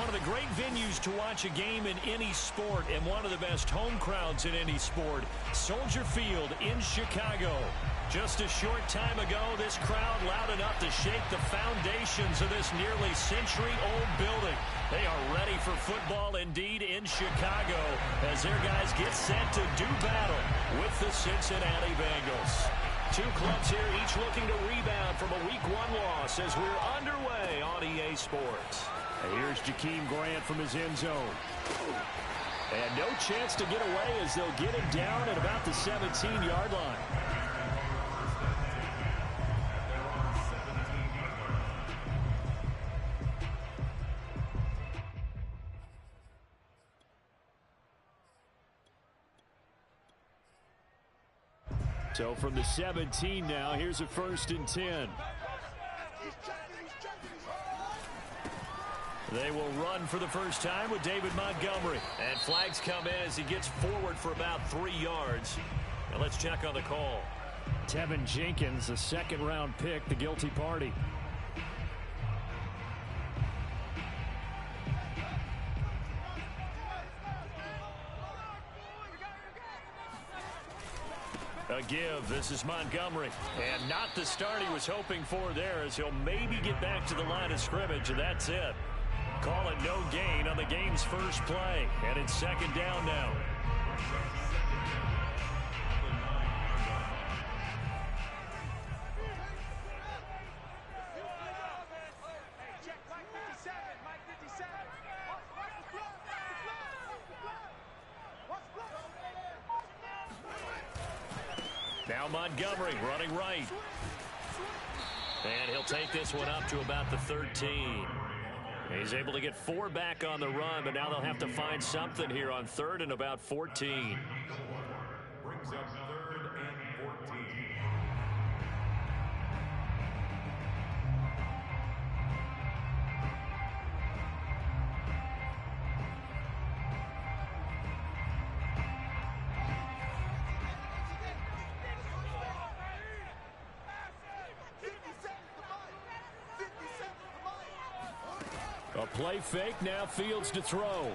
one of the great venues to watch a game in any sport and one of the best home crowds in any sport. Soldier Field in Chicago. Just a short time ago, this crowd loud enough to shake the foundations of this nearly century-old building. They are ready for football indeed in Chicago as their guys get set to do battle with the Cincinnati Bengals. Two clubs here, each looking to rebound from a Week 1 loss as we're underway on EA Sports. And here's Jakeem Grant from his end zone. And no chance to get away as they'll get him down at about the 17-yard line. So from the 17 now, here's a 1st and 10. They will run for the first time with David Montgomery. And flags come in as he gets forward for about 3 yards. Now let's check on the call. Tevin Jenkins, a second-round pick, the guilty party. A give. This is Montgomery. And not the start he was hoping for there as he'll maybe get back to the line of scrimmage, and that's it. Call it no gain on the game's first play. And it's 2nd down now. Now Montgomery running right. And he'll take this one up to about the 13. He's able to get 4 back on the run, but now they'll have to find something here on 3rd and about 14. Brings up 3rd and 14. A play fake, now Fields to throw.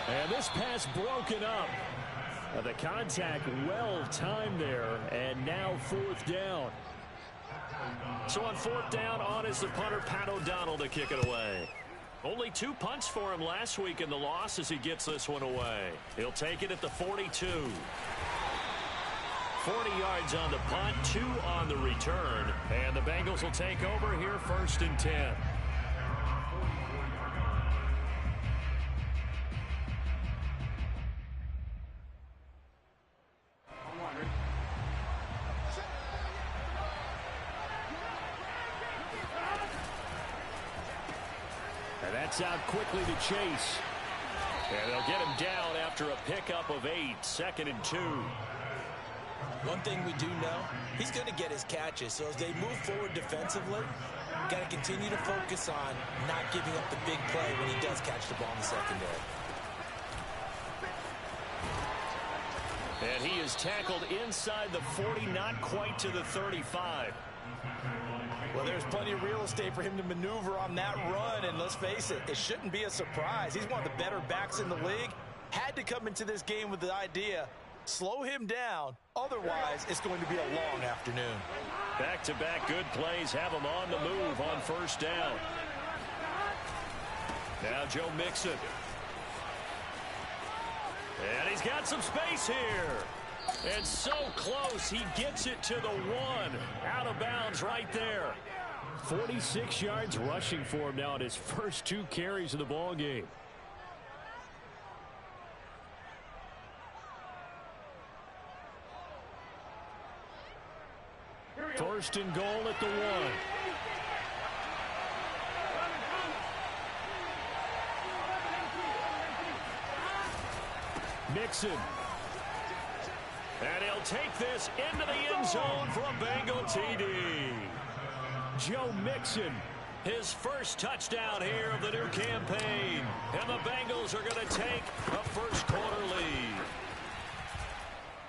And this pass broken up. The contact well timed there, and now 4th down. So on 4th down, on is the punter, Pat O'Donnell, to kick it away. Only 2 punts for him last week in the loss as he gets this one away. He'll take it at the 42. 40 yards on the punt, 2 on the return. And the Bengals will take over here 1st and 10. And that's out quickly to Chase. And they'll get him down after a pickup of 8, 2nd and 2. One thing we do know, he's going to get his catches. So as they move forward defensively, got to continue to focus on not giving up the big play when he does catch the ball in the secondary. And he is tackled inside the 40, not quite to the 35. Well, there's plenty of real estate for him to maneuver on that run, and let's face it, it shouldn't be a surprise. He's one of the better backs in the league. Had to come into this game with the idea, slow him down, otherwise it's going to be a long afternoon. Back-to-back good plays have him on the move on 1st down. Now Joe Mixon. And he's got some space here. And so close, he gets it to the 1. Out of bounds right there. 46 yards rushing for him now at his first 2 carries of the ball game. First and goal at the 1. Mixon. And he'll take this into the end zone for a Bengal TD. Joe Mixon. His first touchdown here of the new campaign. And the Bengals are going to take a first-quarter lead.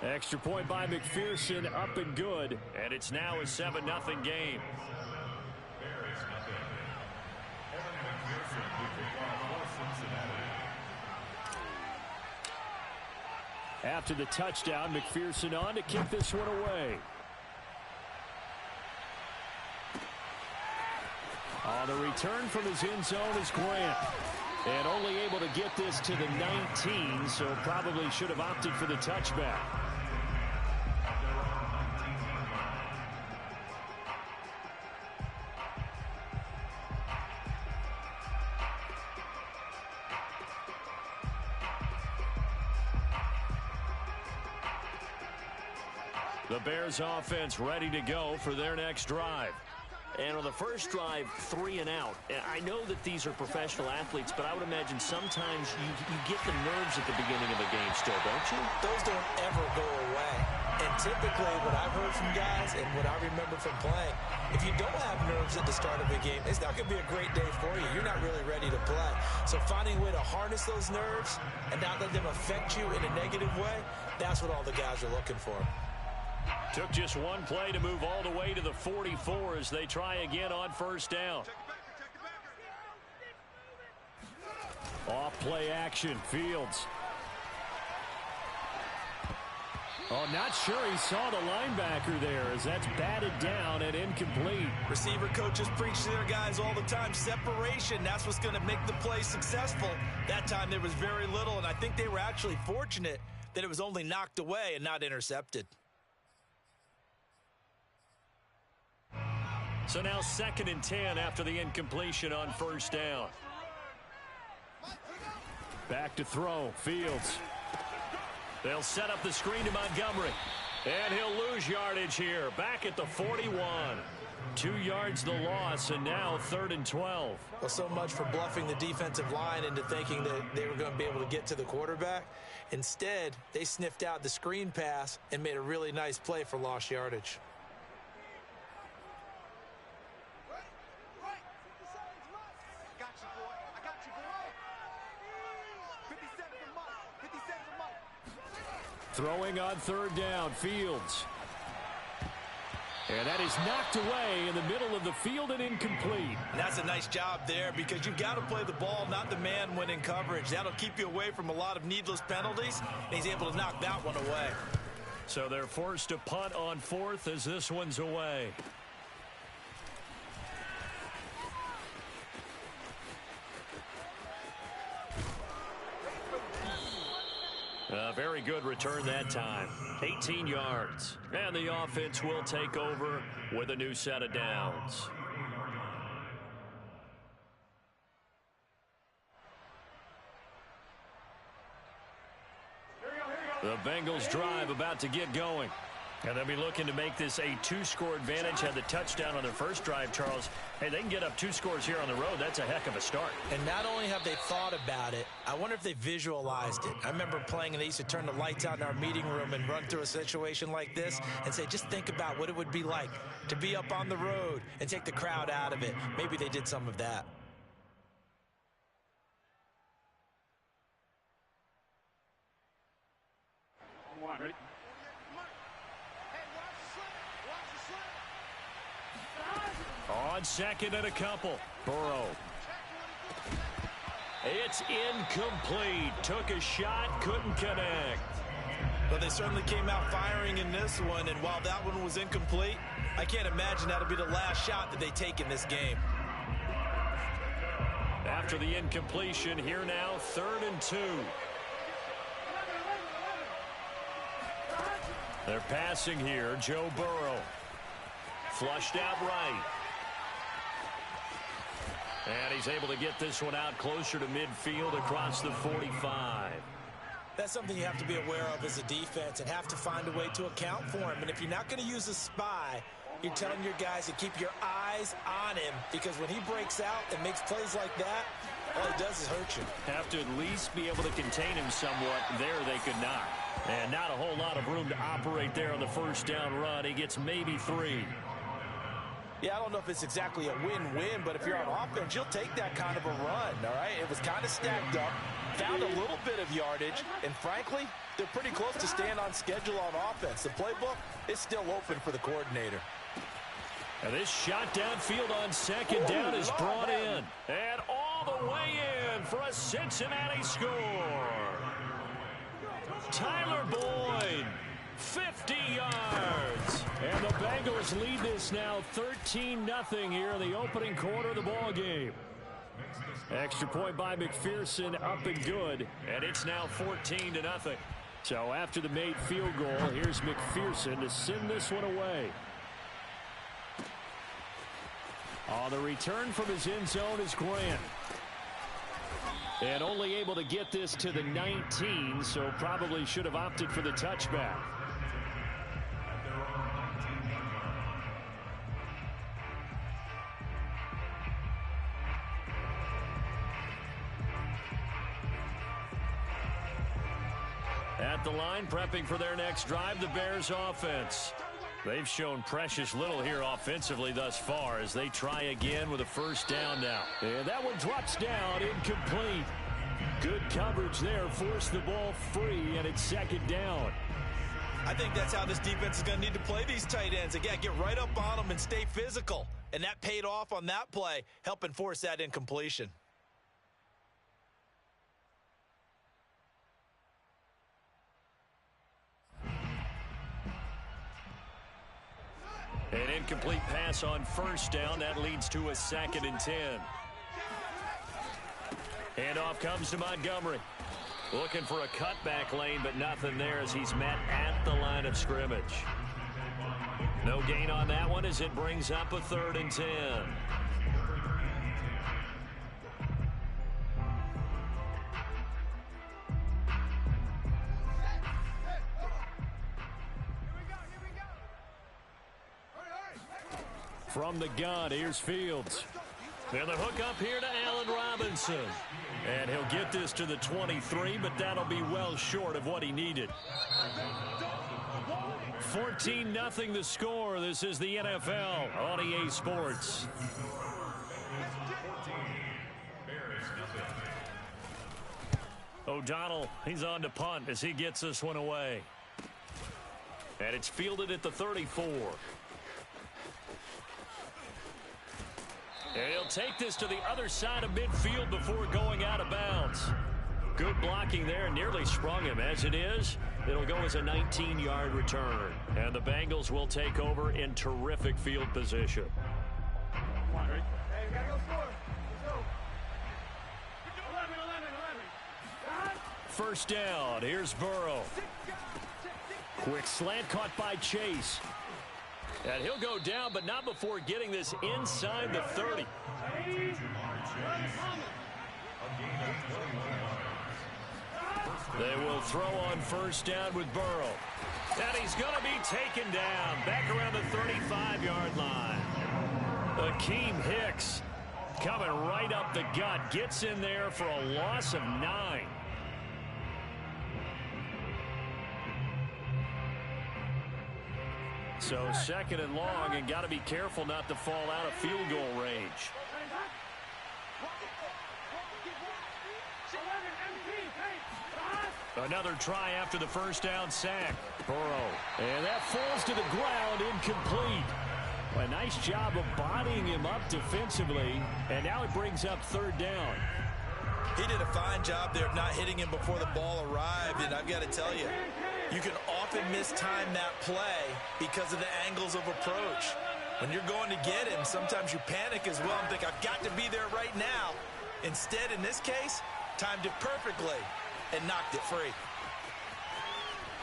Extra point by McPherson, up and good. And it's now a 7-0 game. After the touchdown, McPherson on to kick this one away. On the return from his end zone is Grant. And only able to get this to the 19, so probably should have opted for the touchback. The Bears offense ready to go for their next drive. And on the first drive, 3 and out. I know that these are professional athletes, but I would imagine sometimes you get the nerves at the beginning of a game still, don't you? Those don't ever go away. And typically what I've heard from guys and what I remember from playing, if you don't have nerves at the start of a game, it's not going to be a great day for you. You're not really ready to play. So finding a way to harness those nerves and not let them affect you in a negative way, that's what all the guys are looking for. Took just one play to move all the way to the 44 as they try again on first down. Off play action, Fields. Oh, not sure he saw the linebacker there as that's batted down and incomplete. Receiver coaches preach to their guys all the time. Separation, that's what's going to make the play successful. That time there was very little, and I think they were actually fortunate that it was only knocked away and not intercepted. So now 2nd and 10 after the incompletion on first down. Back to throw, Fields. They'll set up the screen to Montgomery. And he'll lose yardage here. Back at the 41. 2 yards the loss, and now 3rd and 12. Well, so much for bluffing the defensive line into thinking that they were going to be able to get to the quarterback. Instead, they sniffed out the screen pass and made a really nice play for lost yardage. Throwing on 3rd down, Fields. And that is knocked away in the middle of the field and incomplete. And that's a nice job there because you've got to play the ball, not the man when in coverage. That'll keep you away from a lot of needless penalties, and he's able to knock that one away. So they're forced to punt on 4th as this one's away. A very good return that time. 18 yards. And the offense will take over with a new set of downs. The Bengals drive about to get going. And they'll be looking to make this a 2-score advantage. Had the touchdown on their first drive, Charles. Hey, they can get up 2 scores here on the road. That's a heck of a start. And not only have they thought about it, I wonder if they visualized it. I remember playing, and they used to turn the lights out in our meeting room and run through a situation like this and say, just think about what it would be like to be up on the road and take the crowd out of it. Maybe they did some of that. Ready? On 2nd and a couple. Burrow. It's incomplete. Took a shot, couldn't connect. Well, they certainly came out firing in this one, and while that one was incomplete, I can't imagine that'll be the last shot that they take in this game. After the incompletion, here now, 3rd and 2. They're passing here. Joe Burrow. Flushed out right. And he's able to get this one out closer to midfield across the 45. That's something you have to be aware of as a defense and have to find a way to account for him. And if you're not going to use a spy, you're telling your guys to keep your eyes on him, because when he breaks out and makes plays like that, all he does is hurt you. Have to at least be able to contain him somewhat. There they could not. And not a whole lot of room to operate there on the first down run. He gets maybe 3. Yeah, I don't know if it's exactly a win-win, but if you're on offense, you'll take that kind of a run, all right? It was kind of stacked up, found a little bit of yardage, and frankly, they're pretty close to staying on schedule on offense. The playbook is still open for the coordinator. And this shot downfield on 2nd down is brought in. And off all the way in for a Cincinnati score. Tyler Boyd, 50 yards. And the Bengals lead this now 13-0 here in the opening quarter of the ball game. Extra point by McPherson, up and good. And it's now 14-0. So after the made field goal, here's McPherson to send this one away. On the return from his end zone is Grant. And only able to get this to the 19, so probably should have opted for the touchback. At the line, prepping for their next drive, the Bears offense. They've shown precious little here offensively thus far as they try again with a first down now. And that one drops down, incomplete. Good coverage there, forced the ball free, and it's second down. I think that's how this defense is going to need to play these tight ends. Again, get right up on them and stay physical. And that paid off on that play, helping force that incompletion. An incomplete pass on first down. That leads to a 2nd and 10. Handoff comes to Montgomery. Looking for a cutback lane, but nothing there as he's met at the line of scrimmage. No gain on that one as it brings up a 3rd and 10. From the gun, here's Fields. And the hook up here to Allen Robinson. And he'll get this to the 23, but that'll be well short of what he needed. 14-0 the score. This is the NFL on EA Sports. O'Donnell, he's on to punt as he gets this one away. And it's fielded at the 34. And he'll take this to the other side of midfield before going out of bounds. Good blocking there, nearly sprung him. As it is, it'll go as a 19-yard return. And the Bengals will take over in terrific field position. First down, here's Burrow. Quick slant caught by Chase. And he'll go down, but not before getting this inside the 30. They will throw on first down with Burrow. And he's going to be taken down back around the 35-yard line. Akeem Hicks coming right up the gut. Gets in there for a loss of 9. So 2nd and long, and got to be careful not to fall out of field goal range. Another try after the first down sack. Burrow. And that falls to the ground, incomplete. A nice job of bodying him up defensively, and now it brings up 3rd down. He did a fine job there of not hitting him before the ball arrived, and I've got to tell you, you can often mistime that play because of the angles of approach. When you're going to get him, sometimes you panic as well and think, I've got to be there right now. Instead, in this case, timed it perfectly and knocked it free.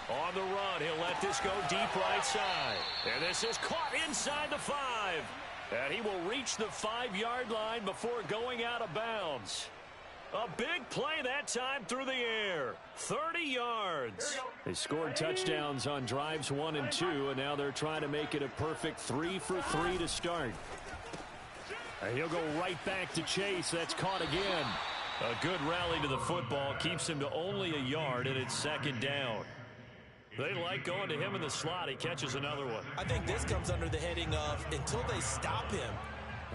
On the run, he'll let this go deep right side. And this is caught inside the 5. And he will reach the 5-yard line before going out of bounds. A big play that time through the air. 30 yards. They scored touchdowns on drives 1 and 2, and now they're trying to make it a perfect 3 for 3 to start. And he'll go right back to Chase. That's caught again. A good rally to the football. Keeps him to only a yard, and it's 2nd down. They like going to him in the slot. He catches another one. I think this comes under the heading of until they stop him,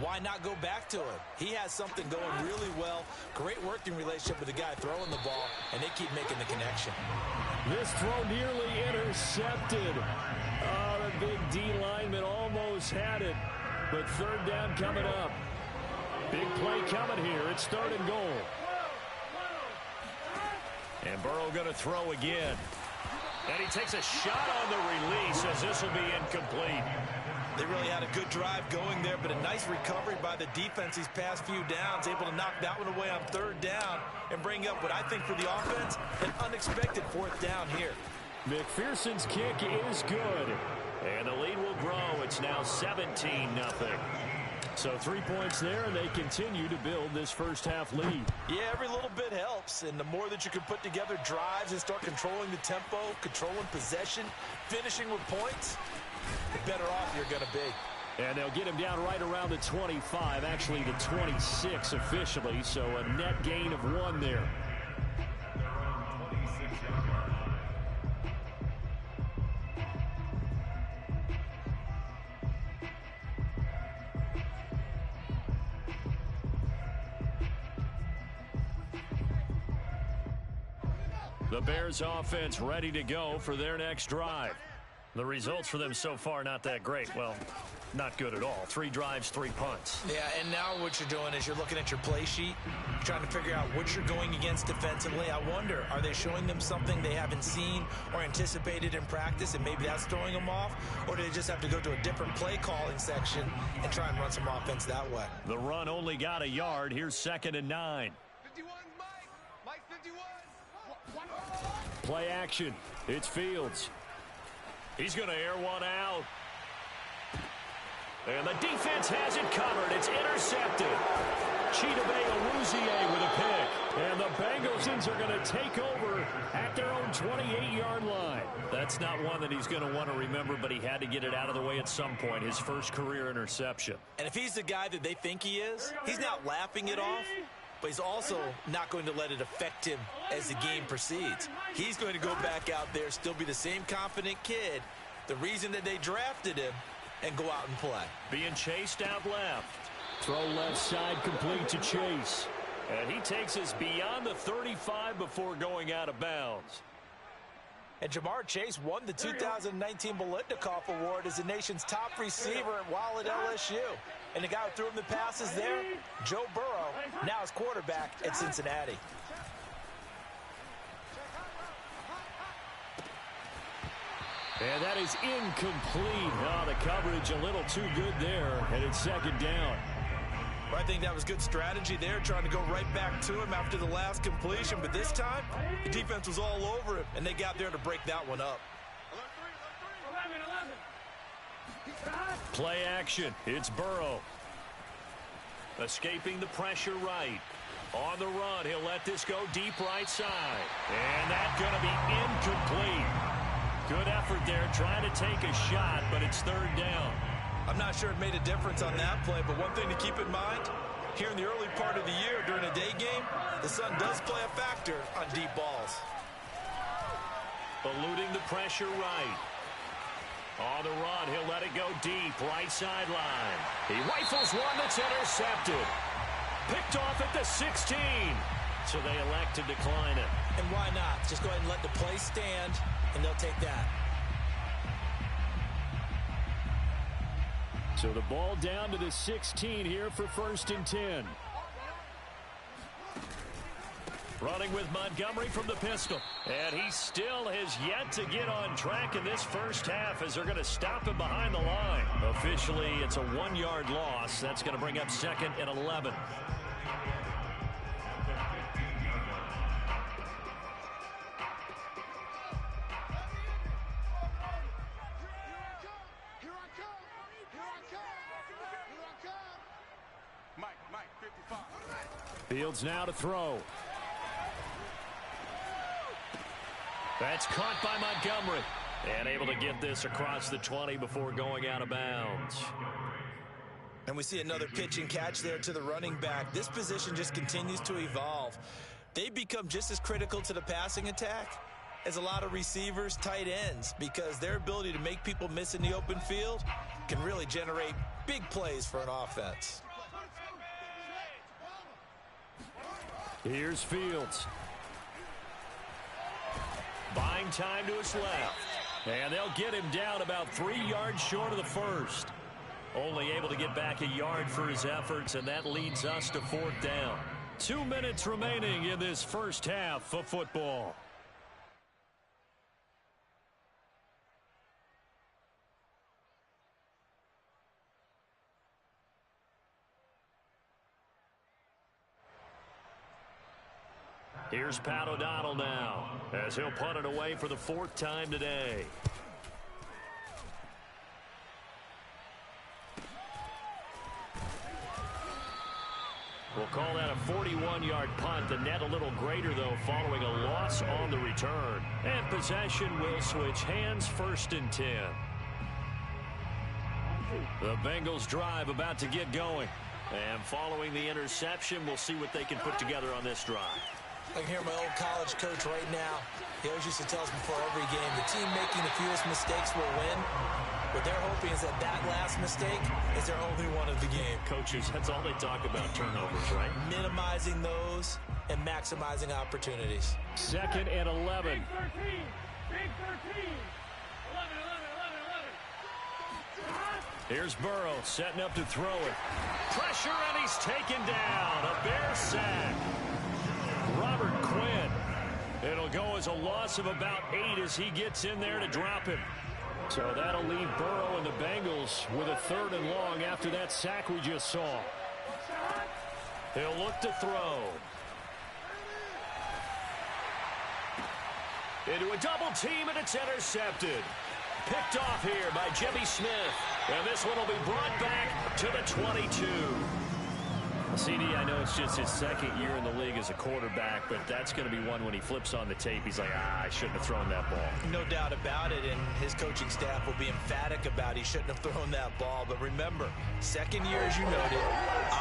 why not go back to him? He has something going really well. Great working relationship with the guy throwing the ball, and they keep making the connection. This throw nearly intercepted. Oh, the big D lineman almost had it. But 3rd down coming up. Big play coming here. It's 3rd and goal. And Burrow going to throw again. And he takes a shot on the release as this will be incomplete. They really had a good drive going there, but a nice recovery by the defense these past few downs, able to knock that one away on 3rd down and bring up what I think for the offense, an unexpected 4th down here. McPherson's kick is good. And the lead will grow. It's now 17-0. So 3 points there, and they continue to build this first half lead. Yeah, every little bit helps, and the more that you can put together drives and start controlling the tempo, controlling possession, finishing with points, the better off you're going to be. And they'll get him down right around the 25, actually the 26 officially, so a net gain of 1 there. The Bears offense ready to go for their next drive. The results for them so far not that great. Well, not good at all. 3 drives, 3 punts. Yeah, and now what you're doing is you're looking at your play sheet, trying to figure out what you're going against defensively. I wonder, are they showing them something they haven't seen or anticipated in practice, and maybe that's throwing them off? Or do they just have to go to a different play calling section and try and run some offense that way? The run only got a yard. Here's 2nd and 9. 51, Mike 51. Play action. It's Fields. He's going to air one out. And the defense has it covered. It's intercepted. Chidobe Awuzie with a pick. And the Bengals are going to take over at their own 28-yard line. That's not one that he's going to want to remember, but he had to get it out of the way at some point. His first career interception. And if he's the guy that they think he is, he's not laughing it off, but he's also not going to let it affect him as the game proceeds. He's going to go back out there, still be the same confident kid, the reason that they drafted him, and go out and play. Being chased out left. Throw left side complete to Chase. And he takes us beyond the 35 before going out of bounds. And Jamar Chase won the 2019 Biletnikoff Award as the nation's top receiver while at LSU. And the guy who threw him the passes there, Joe Burrow, now is quarterback at Cincinnati. And that is incomplete. Oh, the coverage a little too good there, and it's 2nd down. Well, I think that was good strategy there, trying to go right back to him after the last completion. But this time, the defense was all over him, and they got there to break that one up. Play action. It's Burrow. Escaping the pressure right. On the run, he'll let this go deep right side. And that's going to be incomplete. Good effort there, trying to take a shot, but it's 3rd down. I'm not sure it made a difference on that play, but one thing to keep in mind, here in the early part of the year during a day game, the sun does play a factor on deep balls. Eluding the pressure right. On the run, he'll let it go deep, right sideline. He rifles one that's intercepted. Picked off at the 16. So they elect to decline it. And why not? Just go ahead and let the play stand, and they'll take that. So the ball down to the 16 here for 1st and 10. Running with Montgomery from the pistol. And he still has yet to get on track in this first half as they're going to stop him behind the line. Officially, it's a 1-yard loss. That's going to bring up 2nd and 11. Fields now to throw. That's caught by Montgomery. And able to get this across the 20 before going out of bounds. And we see another pitch and catch there to the running back. This position just continues to evolve. They become just as critical to the passing attack as a lot of receivers, tight ends, because their ability to make people miss in the open field can really generate big plays for an offense. Here's Fields. Buying time to his left. And they'll get him down about 3 yards short of the first. Only able to get back a yard for his efforts, and that leads us to 4th down. 2 minutes remaining in this first half of football. Here's Pat O'Donnell now, as he'll punt it away for the 4th time today. We'll call that a 41-yard punt. The net a little greater, though, following a loss on the return. And possession will switch hands, 1st and 10. The Bengals drive about to get going. And following the interception, we'll see what they can put together on this drive. I can hear my old college coach right now. He always used to tell us before every game, the team making the fewest mistakes will win. What they're hoping is that last mistake is their only one of the game. Coaches, that's all they talk about, turnovers, right? Minimizing those and maximizing opportunities. 2nd and 11. Big 13. Big 13. 11. Here's Burrow setting up to throw it. Pressure, and he's taken down. A Bear sack. Robert Quinn. It'll go as a loss of about 8 as he gets in there to drop him. So that'll leave Burrow and the Bengals with a 3rd and long after that sack we just saw. He'll look to throw. Into a double team, and it's intercepted. Picked off here by Jimmy Smith. And this one will be brought back to the 22. CD, I know it's just his 2nd year in the league as a quarterback, but that's going to be one when he flips on the tape. He's like, I shouldn't have thrown that ball. No doubt about it, and his coaching staff will be emphatic about he shouldn't have thrown that ball. But remember, 2nd year, as you noted,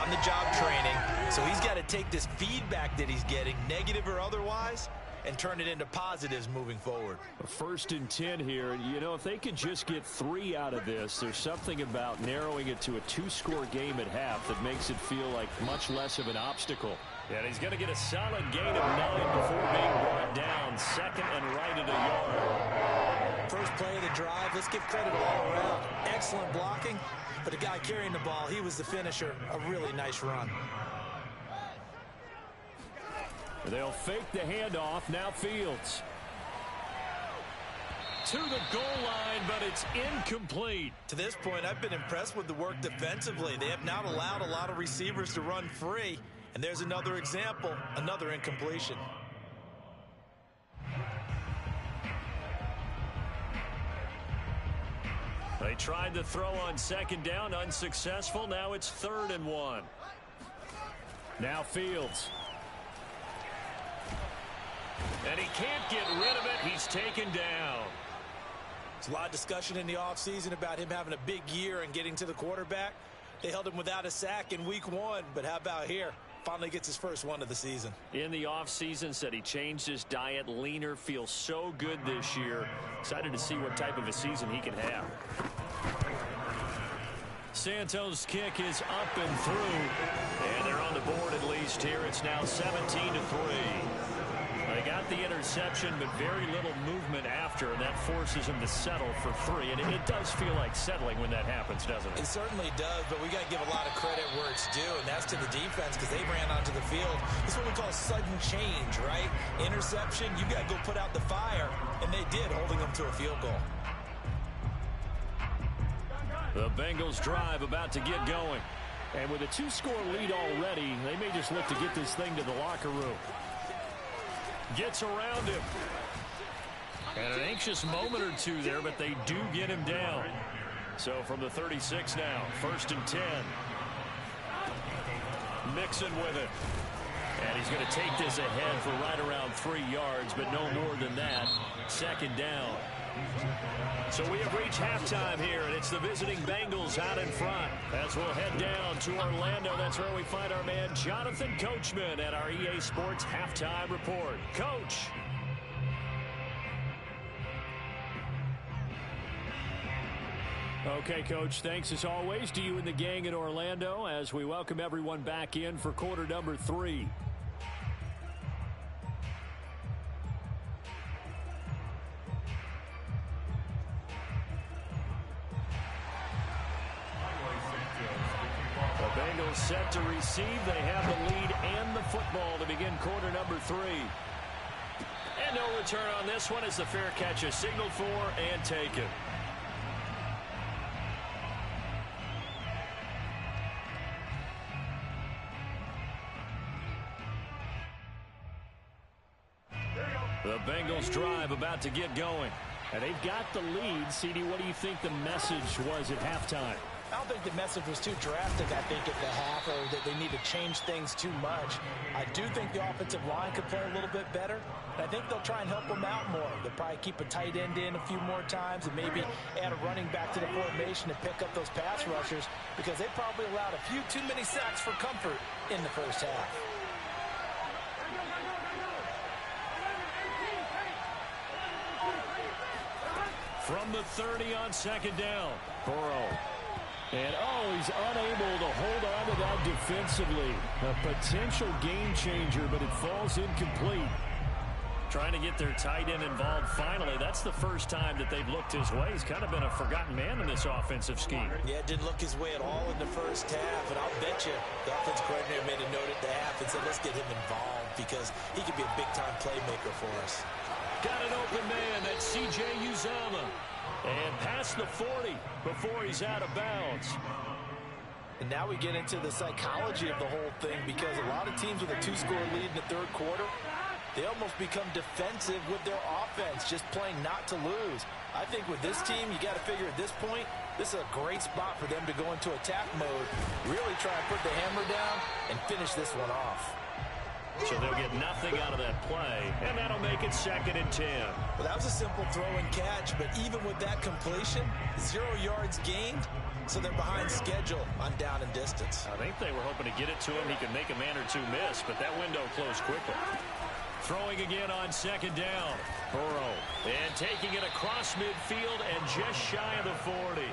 on-the-job training. So he's got to take this feedback that he's getting, negative or otherwise, and turn it into positives moving forward. 1st and 10 here. You know, if they could just get 3 out of this, there's something about narrowing it to a 2-score game at half that makes it feel like much less of an obstacle. And he's going to get a solid gain of 9 before being brought down. 2nd and right at a yard. First play of the drive, let's give credit all around. Excellent blocking, but the guy carrying the ball, he was the finisher. A really nice run. They'll fake the handoff. Now Fields. To the goal line, but it's incomplete. To this point, I've been impressed with the work defensively. They have not allowed a lot of receivers to run free. And there's another example, another incompletion. They tried to throw on 2nd down, unsuccessful. Now it's 3rd and 1. Now Fields. And he can't get rid of it. He's taken down. There's a lot of discussion in the offseason about him having a big year and getting to the quarterback. They held him without a sack in week 1, but how about here? Finally gets his first one of the season. In the offseason, said he changed his diet, leaner, feels so good this year. Excited to see what type of a season he can have. Santos' kick is up and through. And they're on the board at least here. It's now 17-3. They got the interception, but very little movement after, and that forces him to settle for 3. And it does feel like settling when that happens, doesn't it? It certainly does, but we got to give a lot of credit where it's due, and that's to the defense because they ran onto the field. This is what we call sudden change, right? Interception, you got to go put out the fire, and they did, holding them to a field goal. The Bengals drive about to get going. And with a 2-score lead already, they may just look to get this thing to the locker room. Gets around him. And an anxious moment or two there, but they do get him down. So from the 36 now, 1st and 10. Mixon with it. And he's going to take this ahead for right around 3 yards, but no more than that. 2nd down. So we have reached halftime here, and it's the visiting Bengals out in front. As we'll head down to Orlando, that's where we find our man Jonathan Coachman at our EA Sports Halftime Report. Coach. Okay, Coach, thanks as always to you and the gang in Orlando as we welcome everyone back in for quarter number 3. Bengals set to receive. They have the lead and the football to begin quarter number 3. And no return on this one as the fair catch is signaled for and taken. The Bengals drive about to get going. And they've got the lead. CD, what do you think the message was at halftime? I don't think the message was too drastic, I think, at the half, or that they need to change things too much. I do think the offensive line could play a little bit better. And I think they'll try and help them out more. They'll probably keep a tight end in a few more times and maybe add a running back to the formation to pick up those pass rushers, because they probably allowed a few too many sacks for comfort in the first half. From the 30 on second down. Burrow. And, he's unable to hold on to that defensively. A potential game changer, but it falls incomplete. Trying to get their tight end involved finally. That's the first time that they've looked his way. He's kind of been a forgotten man in this offensive scheme. Yeah, it didn't look his way at all in the first half. And I'll bet you the offensive coordinator made a note at the half and said, let's get him involved, because he could be a big-time playmaker for us. Got an open man. That's C.J. Uzomah. And past the 40 before he's out of bounds. And now we get into the psychology of the whole thing, because a lot of teams with a 2-score lead in the third quarter, they almost become defensive with their offense, just playing not to lose. I think with this team, you got to figure at this point, this is a great spot for them to go into attack mode, really try and put the hammer down and finish this one off. So they'll get nothing out of that play, and that'll make it 2nd and 10. Well, that was a simple throw and catch, but even with that completion, 0 yards gained, so they're behind schedule on down and distance. I think they were hoping to get it to him. He could make a man or two miss, but that window closed quickly. Throwing again on second down. Burrow. And taking it across midfield and just shy of the 40.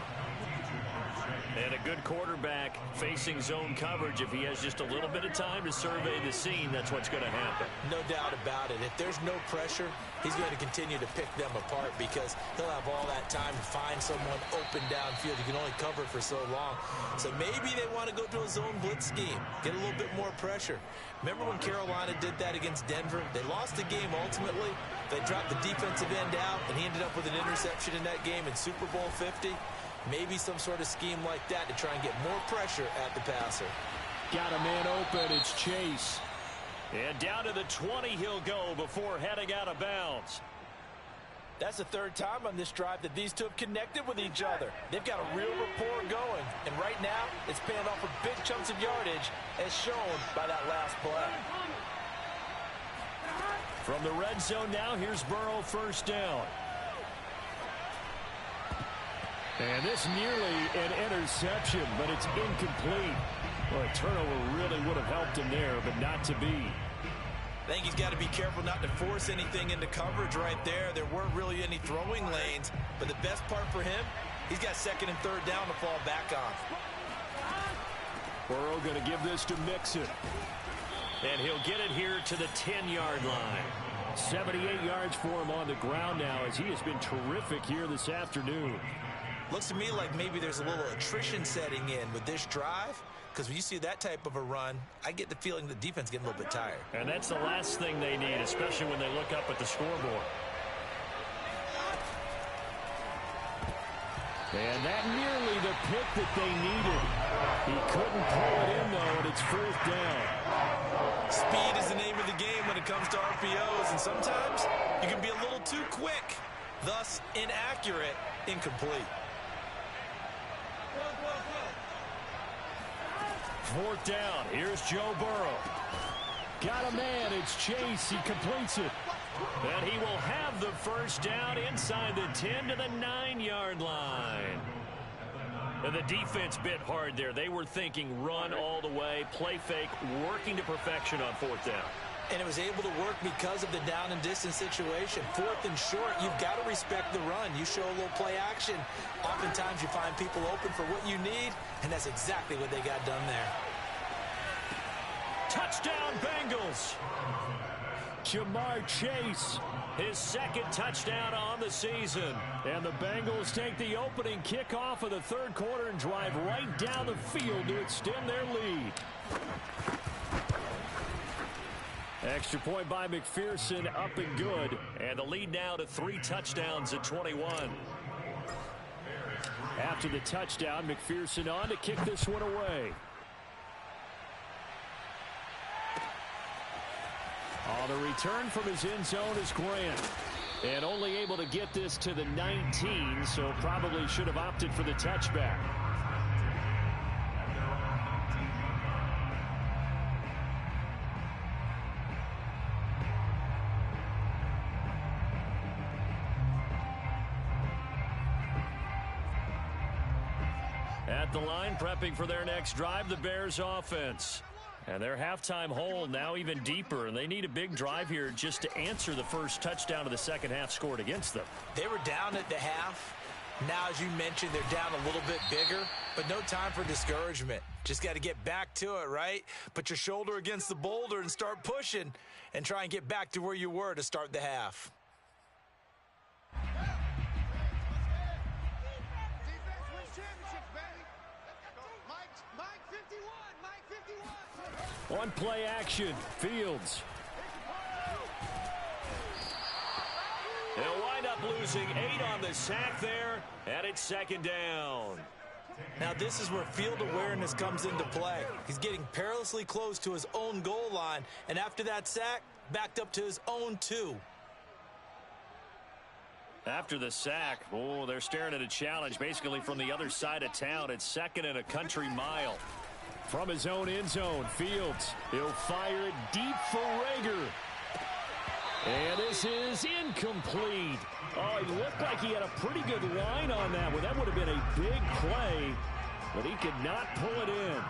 And a good quarterback facing zone coverage. If he has just a little bit of time to survey the scene, that's what's going to happen. No doubt about it. If there's no pressure, he's going to continue to pick them apart, because he'll have all that time to find someone open downfield. You can only cover for so long. So maybe they want to go to a zone blitz scheme, get a little bit more pressure. Remember when Carolina did that against Denver? They lost the game ultimately. They dropped the defensive end out, and he ended up with an interception in that game in Super Bowl 50. Maybe some sort of scheme like that to try and get more pressure at the passer. Got a man open. It's Chase. And down to the 20 he'll go before heading out of bounds. That's the third time on this drive that these two have connected with each other. They've got a real rapport going. And right now, it's paying off with big chunks of yardage, as shown by that last play. From the red zone now, here's Burrow, first down. And this nearly an interception, but it's incomplete. Well, a turnover really would have helped him there, but not to be. I think he's got to be careful not to force anything into coverage right there. There weren't really any throwing lanes, but the best part for him, he's got 2nd and 3rd down to fall back on. Burrow going to give this to Mixon. And he'll get it here to the 10-yard line. 78 yards for him on the ground now, as he has been terrific here this afternoon. Looks to me like maybe there's a little attrition setting in with this drive, because when you see that type of a run, I get the feeling the defense getting a little bit tired. And that's the last thing they need, especially when they look up at the scoreboard. And that nearly the pick that they needed. He couldn't pull it in, though, and it's 4th down. Speed is the name of the game when it comes to RPOs, and sometimes you can be a little too quick, thus inaccurate, incomplete. 4th down. Here's Joe Burrow. Got a man. It's Chase. He completes it. And he will have the first down inside the 10 to the 9-yard line. And the defense bit hard there. They were thinking run all the way, play fake, working to perfection on 4th down. And it was able to work because of the down and distance situation. 4th and short, you've got to respect the run. You show a little play action. Oftentimes you find people open for what you need, and that's exactly what they got done there. Touchdown, Bengals. Jamar Chase. His second touchdown on the season. And the Bengals take the opening kickoff of the third quarter and drive right down the field to extend their lead. Extra point by McPherson, up and good. And the lead now to 3 touchdowns at 21. After the touchdown, McPherson on to kick this one away. On the return from his end zone is Grant. And only able to get this to the 19, so probably should have opted for the touchback. At the line, prepping for their next drive, the Bears offense. And their halftime hole now even deeper, and they need a big drive here just to answer the first touchdown of the second half scored against them. They were down at the half. Now, as you mentioned, they're down a little bit bigger, but no time for discouragement. Just got to get back to it, right? Put your shoulder against the boulder and start pushing and try and get back to where you were to start the half. One play action, Fields. They'll wind up losing 8 on the sack there, and it's second down. Now this is where field awareness comes into play. He's getting perilously close to his own goal line, and after that sack, backed up to his own 2. After the sack, oh, they're staring at a challenge basically from the other side of town. It's second and a country mile. From his own end zone, Fields. He'll fire it deep for Rager. And this is incomplete. Oh, he looked like he had a pretty good line on that one. That would have been a big play, but he could not pull it in.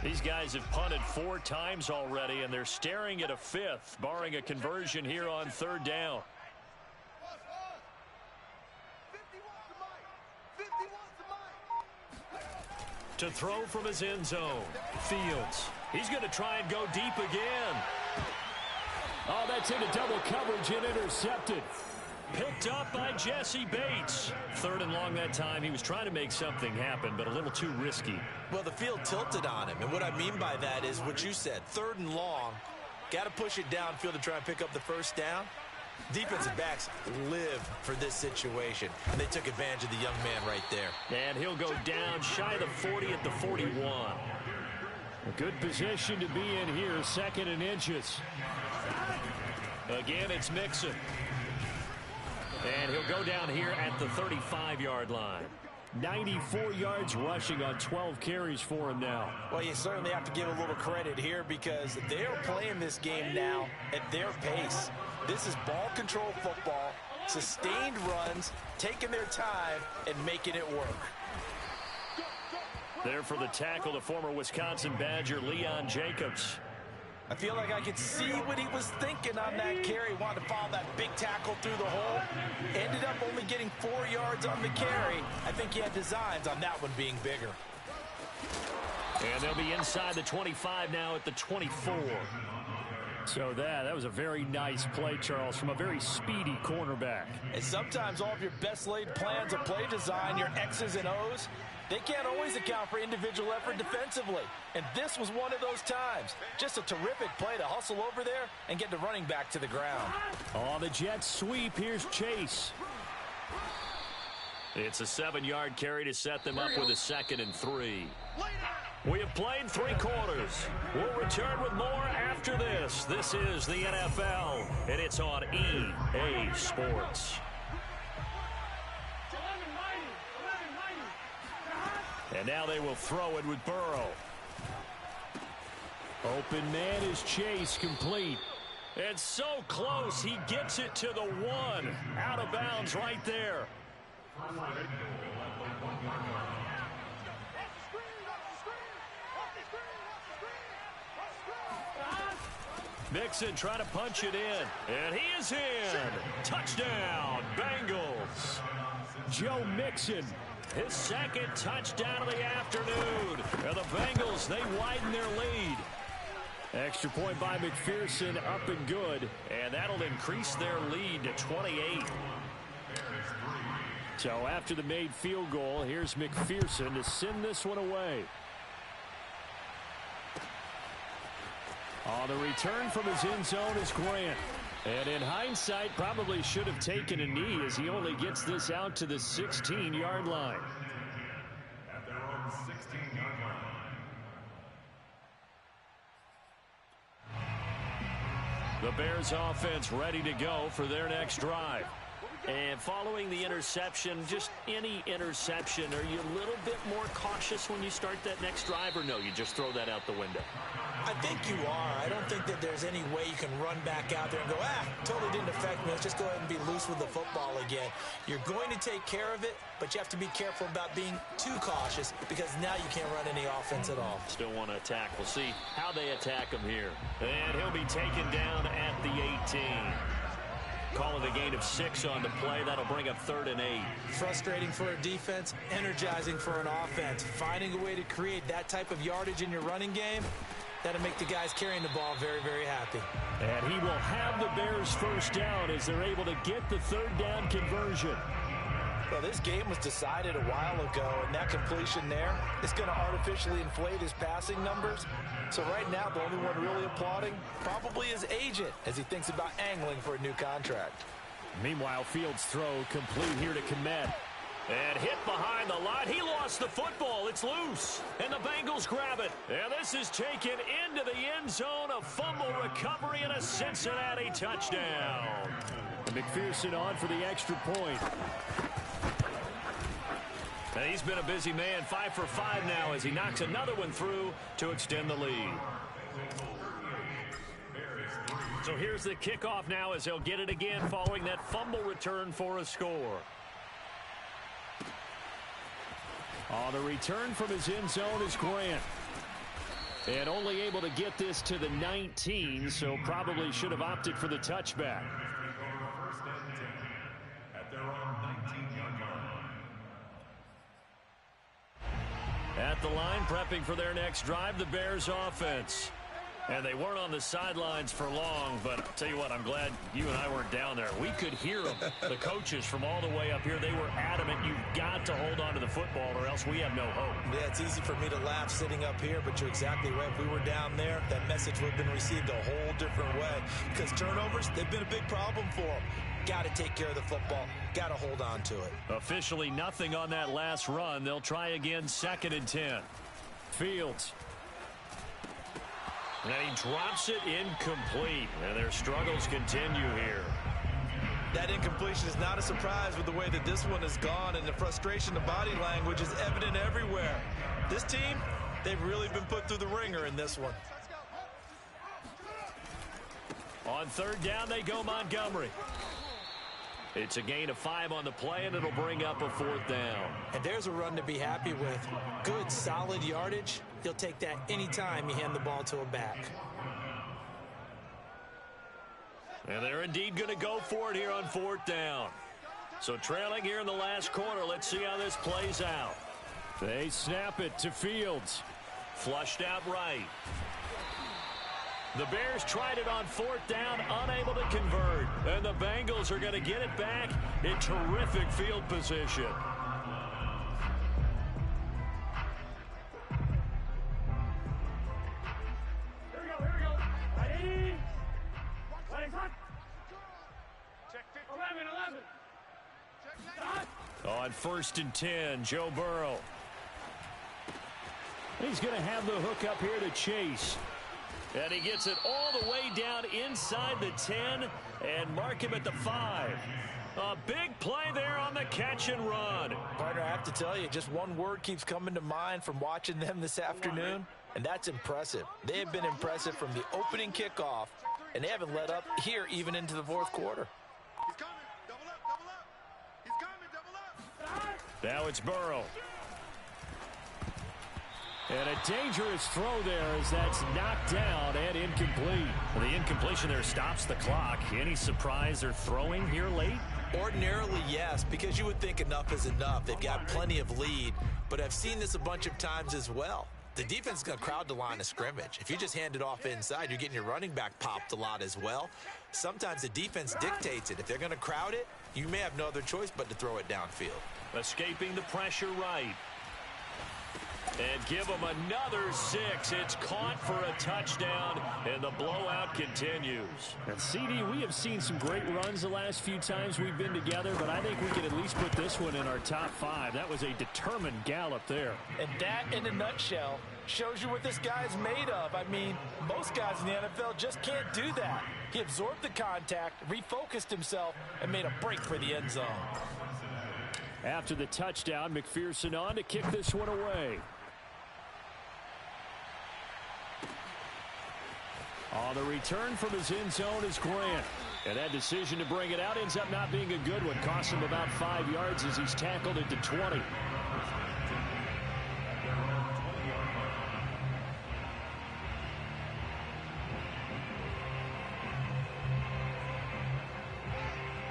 These guys have punted 4 times already, and they're staring at a 5th, barring a conversion here on third down. To throw from his end zone, Fields. He's going to try and go deep again. Oh, that's into double coverage and intercepted. Picked up by Jesse Bates. 3rd and long that time. He was trying to make something happen, but a little too risky. Well, the field tilted on him, and what I mean by that is what you said. 3rd and long. Got to push it downfield to try and pick up the first down. Defensive backs live for this situation, and they took advantage of the young man right there. And he'll go down shy of the 40 at the 41. A good position to be in here, 2nd and inches. Again, it's Mixon. And he'll go down here at the 35-yard line. 94 yards rushing on 12 carries for him now. Well, you certainly have to give a little credit here because they're playing this game now at their pace. This is ball control football, sustained runs, taking their time, and making it work. There for the tackle, the former Wisconsin Badger, Leon Jacobs. I feel like I could see what he was thinking on that carry. Wanted to follow that big tackle through the hole. Ended up only getting 4 yards on the carry. I think he had designs on that one being bigger. And they'll be inside the 25 now at the 24. So that was a very nice play, Charles, from a very speedy cornerback. And sometimes all of your best laid plans of play design, your X's and O's, they can't always account for individual effort defensively. And this was one of those times. Just a terrific play to hustle over there and get the running back to the ground. On the jet sweep, here's Chase. It's a 7-yard carry to set them up with a 2nd and 3. We have played 3 quarters. We'll return with more after this. This is the NFL, and it's on EA Sports. And now they will throw it with Burrow. Open man is Chase, complete. It's so close. He gets it to the 1. Out of bounds right there. Mixon trying to punch it in. And he is in. Touchdown, Bengals. Joe Mixon. His second touchdown of the afternoon. And the Bengals, they widen their lead. Extra point by McPherson, up and good. And that'll increase their lead to 28. So after the made field goal, here's McPherson to send this one away. On the return from his end zone is Grant. And in hindsight, probably should have taken a knee as he only gets this out to the 16-yard line. At their own 16-yard line. The Bears offense ready to go for their next drive. And following the interception, just any interception, are you a little bit more cautious when you start that next drive, or no, you just throw that out the window? I think you are. I don't think that there's any way you can run back out there and go, totally didn't affect me. Let's just go ahead and be loose with the football again. You're going to take care of it, but you have to be careful about being too cautious because now you can't run any offense at all. Still want to attack. We'll see how they attack him here. And he'll be taken down at the 18. Calling a gain of 6 on the play. That'll bring up 3rd and 8. Frustrating for a defense, energizing for an offense. Finding a way to create that type of yardage in your running game, that'll make the guys carrying the ball very, very happy. And he will have the Bears first down as they're able to get the 3rd down conversion. Well, this game was decided a while ago, and that completion there is going to artificially inflate his passing numbers. So right now, the only one really applauding probably his agent as he thinks about angling for a new contract. Meanwhile, Fields' throw complete here to Kmet. And hit behind the line. He lost the football. It's loose. And the Bengals grab it. And this is taken into the end zone. A fumble recovery and a Cincinnati touchdown. And McPherson on for the extra point. And he's been a busy man, 5 for 5 now as he knocks another one through to extend the lead. So here's the kickoff now as they'll get it again following that fumble return for a score. On the return from his end zone is Grant. And only able to get this to the 19, so probably should have opted for the touchback. At the line, prepping for their next drive, the Bears offense. And they weren't on the sidelines for long, but I'll tell you what, I'm glad you and I weren't down there. We could hear them, the coaches from all the way up here. They were adamant, you've got to hold on to the football or else we have no hope. Yeah, it's easy for me to laugh sitting up here, but you're exactly right. If we were down there, that message would have been received a whole different way. Because turnovers, they've been a big problem for them. Got to take care of the football. Got to hold on to it. Officially nothing on that last run. They'll try again, 2nd and 10. Fields. And he drops it incomplete. And their struggles continue here. That incompletion is not a surprise with the way that this one has gone, and the frustration, the body language is evident everywhere. This team, they've really been put through the ringer in this one. On 3rd down, they go Montgomery. It's a gain of 5 on the play, and it'll bring up a 4th down. And there's a run to be happy with. Good, solid yardage. You'll take that anytime you hand the ball to a back. And they're indeed going to go for it here on 4th down. So trailing here in the last quarter, let's see how this plays out. They snap it to Fields. Flushed out right. The Bears tried it on 4th down, unable to convert. And the Bengals are going to get it back in terrific field position. Here we go. Ready? Ready, front. Check 11. Stop. On 1st and 10, Joe Burrow. He's going to have the hook up here to Chase. And he gets it all the way down inside the 10 and mark him at the 5. A big play there on the catch and run. Partner, I have to tell you, just one word keeps coming to mind from watching them this afternoon, and that's impressive. They have been impressive from the opening kickoff, and they haven't let up here even into the 4th quarter. He's coming. Double up. He's coming. Double up. Now it's Burrow. And a dangerous throw there as that's knocked down and incomplete. Well, the incompletion there stops the clock. Any surprise they're throwing here late? Ordinarily, yes, because you would think enough is enough. They've got plenty of lead, but I've seen this a bunch of times as well. The defense is going to crowd the line of scrimmage. If you just hand it off inside, you're getting your running back popped a lot as well. Sometimes the defense dictates it. If they're going to crowd it, you may have no other choice but to throw it downfield. Escaping the pressure right. And give them another 6. It's caught for a touchdown, and the blowout continues. And CD, we have seen some great runs the last few times we've been together, but I think we can at least put this one in our top 5. That was a determined gallop there. And that, in a nutshell, shows you what this guy's made of. I mean, most guys in the NFL just can't do that. He absorbed the contact, refocused himself, and made a break for the end zone. After the touchdown, McPherson on to kick this one away. On the return from his end zone is Grant. And that decision to bring it out ends up not being a good one. Cost him about 5 yards as he's tackled at the 20.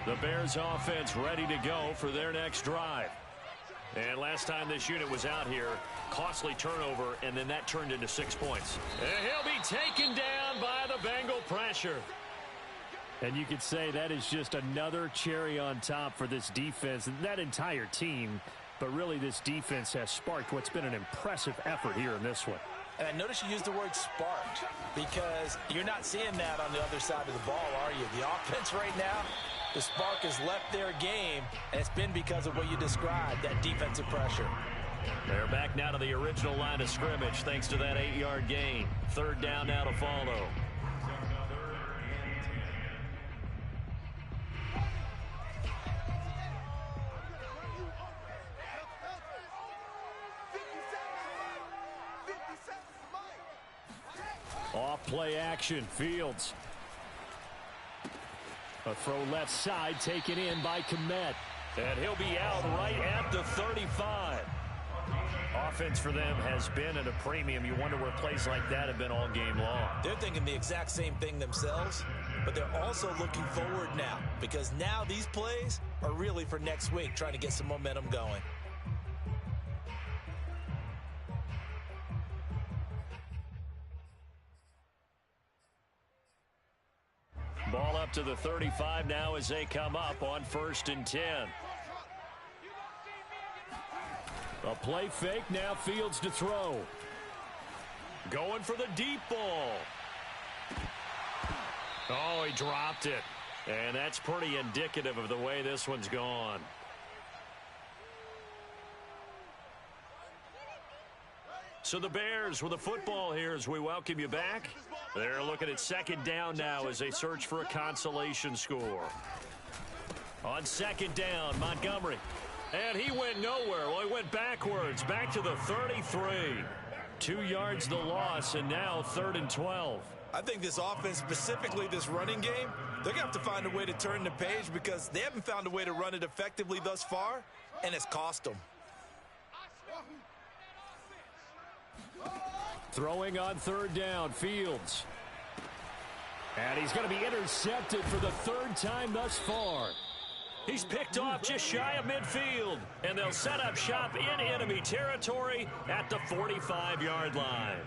The Bears offense ready to go for their next drive. And last time this unit was out here, costly turnover, and then that turned into 6 points. And he'll be taken down by the Bengal pressure. And you could say that is just another cherry on top for this defense and that entire team. But really, this defense has sparked what's been an impressive effort here in this one. And I notice you used the word sparked because you're not seeing that on the other side of the ball, are you? The offense right now, the spark has left their game, and it's been because of what you described, that defensive pressure. They're back now to the original line of scrimmage thanks to that 8-yard gain. 3rd down now to follow. Off play action, Fields. A throw left side taken in by Kmet. And he'll be out right at the 35. Offense for them has been at a premium. You wonder where plays like that have been all game long. They're thinking the exact same thing themselves, but they're also looking forward now because now these plays are really for next week, trying to get some momentum going. Ball up to the 35 now as they come up on 1st and 10. A play fake, now Fields to throw. Going for the deep ball. Oh, he dropped it. And that's pretty indicative of the way this one's gone. So the Bears with the football here as we welcome you back. They're looking at 2nd down now as they search for a consolation score. On 2nd down, Montgomery. And he went nowhere. Well, he went backwards, back to the 33. 2 yards the loss, and now 3rd and 12. I think this offense, specifically this running game, they're going to have to find a way to turn the page because they haven't found a way to run it effectively thus far, and it's cost them. Throwing on 3rd down, Fields. And he's going to be intercepted for the 3rd time thus far. He's picked off just shy of midfield, and they'll set up shop in enemy territory at the 45-yard line.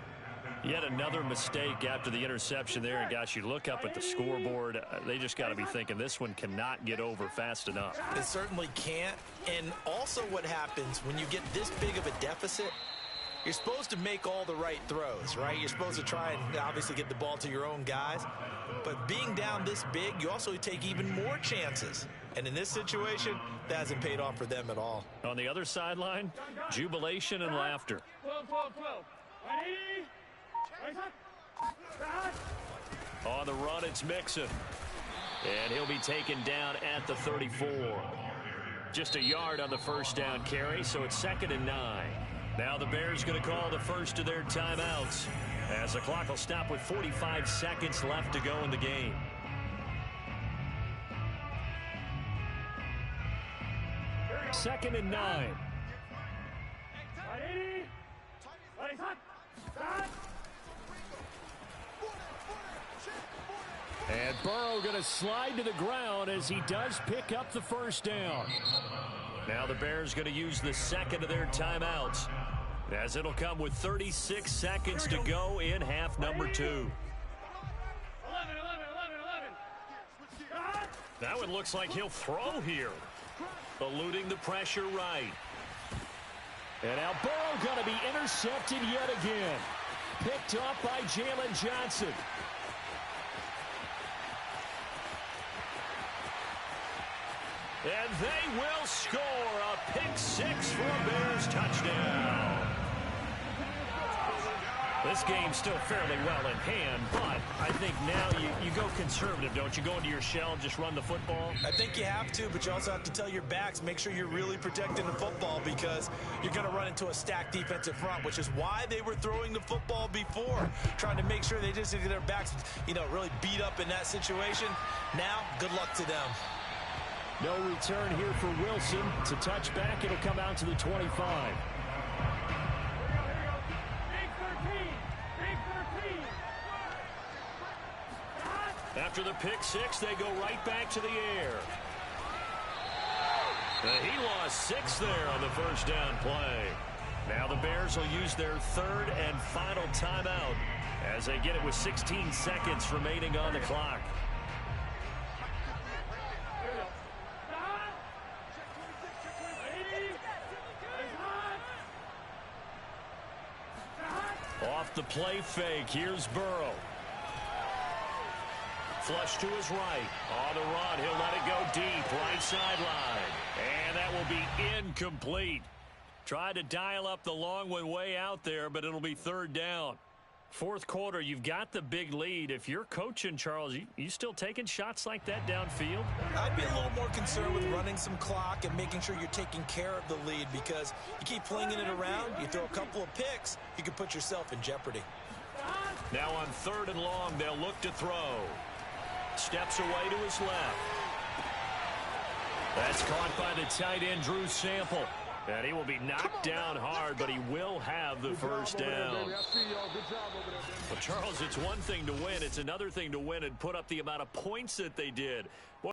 Yet another mistake after the interception there. And, gosh, you look up at the scoreboard, they just got to be thinking this one cannot get over fast enough. It certainly can't. And also what happens when you get this big of a deficit, you're supposed to make all the right throws, right? You're supposed to try and obviously get the ball to your own guys. But being down this big, you also take even more chances. And in this situation, that hasn't paid off for them at all. On the other sideline, jubilation and laughter. 12, 12, 12. On the run, it's Mixon. And he'll be taken down at the 34. Just a yard on the 1st down carry, so it's 2nd and 9. Now the Bears going to call the first of their timeouts as the clock will stop with 45 seconds left to go in the game. Second and 9. Ready? Ready, And Burrow going to slide to the ground as he does pick up the first down. Now the Bears going to use the second of their timeouts, as it'll come with 36 seconds to go in half number 2. That one looks like he'll throw here. Eluding the pressure right. And now Burrow going to be intercepted yet again. Picked up by Jalen Johnson. And they will score a pick 6 for a Bears touchdown. This game's still fairly well in hand, but I think now you go conservative, don't you? Go into your shell and just run the football? I think you have to, but you also have to tell your backs, make sure you're really protecting the football because you're going to run into a stacked defensive front, which is why they were throwing the football before, trying to make sure they just get their backs, really beat up in that situation. Now, good luck to them. No return here for Wilson. To touch back, it'll come out to the 25. After the pick 6, they go right back to the air. He lost 6 there on the first down play. Now the Bears will use their third and final timeout as they get it with 16 seconds remaining on the clock. Off the play fake, here's Burrow. Flush to his right. On the run, he'll let it go deep, right sideline. And that will be incomplete. Tried to dial up the long one way out there, but it'll be third down. Fourth quarter, you've got the big lead. If you're coaching, Charles, you still taking shots like that downfield? I'd be a little more concerned with running some clock and making sure you're taking care of the lead because you keep flinging it around, you throw a couple of picks, you can put yourself in jeopardy. Now on third and long, they'll look to throw. Steps away to his left. That's caught by the tight end, Drew Sample. And he will be knocked down hard, but he will have the first down. Well, Charles, it's one thing to win. It's another thing to win and put up the amount of points that they did.